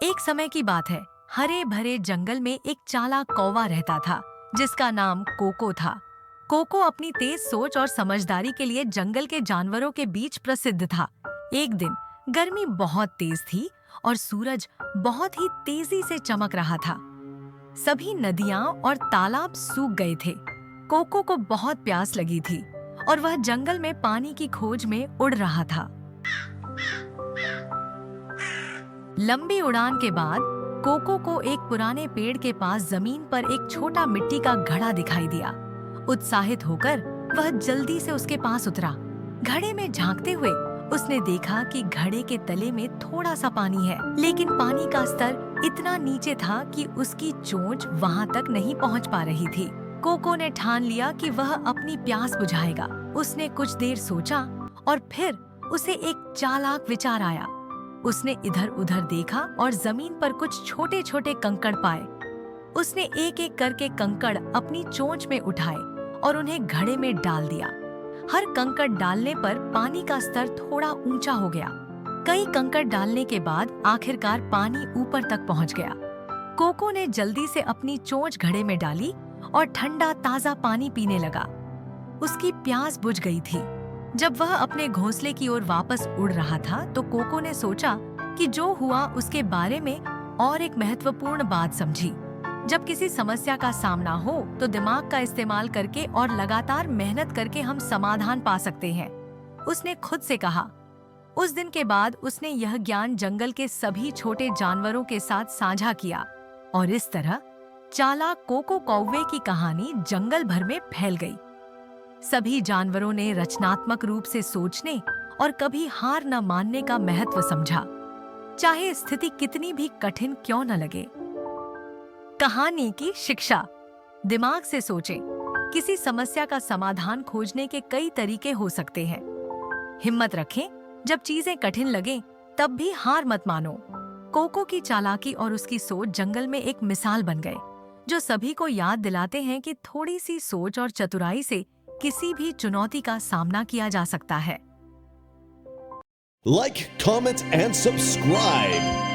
एक समय की बात है। हरे भरे जंगल में एक चालाक कौवा रहता था जिसका नाम कोको था। कोको अपनी तेज सोच और समझदारी के लिए जंगल के जानवरों के बीच प्रसिद्ध था। एक दिन गर्मी बहुत तेज थी और सूरज बहुत ही तेजी से चमक रहा था। सभी नदियां और तालाब सूख गए थे। कोको को बहुत प्यास लगी थी और वह जंगल में पानी की खोज में उड़ रहा था। लंबी उड़ान के बाद कोको को एक पुराने पेड़ के पास जमीन पर एक छोटा मिट्टी का घड़ा दिखाई दिया। उत्साहित होकर वह जल्दी से उसके पास उतरा। घड़े में झांकते हुए उसने देखा कि घड़े के तले में थोड़ा सा पानी है, लेकिन पानी का स्तर इतना नीचे था कि उसकी चोंच वहां तक नहीं पहुंच पा रही थी। कोको ने ठान लिया कि वह अपनी प्यास बुझाएगा। उसने कुछ देर सोचा और फिर उसे एक चालाक विचार आया। उसने इधर उधर देखा और जमीन पर कुछ छोटे छोटे कंकड़ पाए। उसने एक एक करके कंकड़ अपनी चोंच में उठाए और उन्हें घड़े में डाल दिया। हर कंकड़ डालने पर पानी का स्तर थोड़ा ऊंचा हो गया। कई कंकड़ डालने के बाद आखिरकार पानी ऊपर तक पहुंच गया। कोको ने जल्दी से अपनी चोंच घड़े में डाली और ठंडा ताजा पानी पीने लगा। उसकी प्यास बुझ गई थी। जब वह अपने घोंसले की ओर वापस उड़ रहा था तो कोको ने सोचा कि जो हुआ उसके बारे में और एक महत्वपूर्ण बात समझी। जब किसी समस्या का सामना हो तो दिमाग का इस्तेमाल करके और लगातार मेहनत करके हम समाधान पा सकते हैं, उसने खुद से कहा। उस दिन के बाद उसने यह ज्ञान जंगल के सभी छोटे जानवरों के साथ साझा किया और इस तरह चालाक कोको कौवे की कहानी जंगल भर में फैल गई। सभी जानवरों ने रचनात्मक रूप से सोचने और कभी हार न मानने का महत्व समझा, चाहे स्थिति कितनी भी कठिन क्यों न लगे। कहानी की शिक्षा। दिमाग से सोचें। किसी समस्या का समाधान खोजने के कई तरीके हो सकते हैं। हिम्मत रखें, जब चीजें कठिन लगें, तब भी हार मत मानो। कोको की चालाकी और उसकी सोच जंगल में एक मिसाल बन गए, जो सभी को याद दिलाते हैं कि थोड़ी सी सोच और चतुराई से किसी भी चुनौती का सामना किया जा सकता है। Like, comment, and subscribe.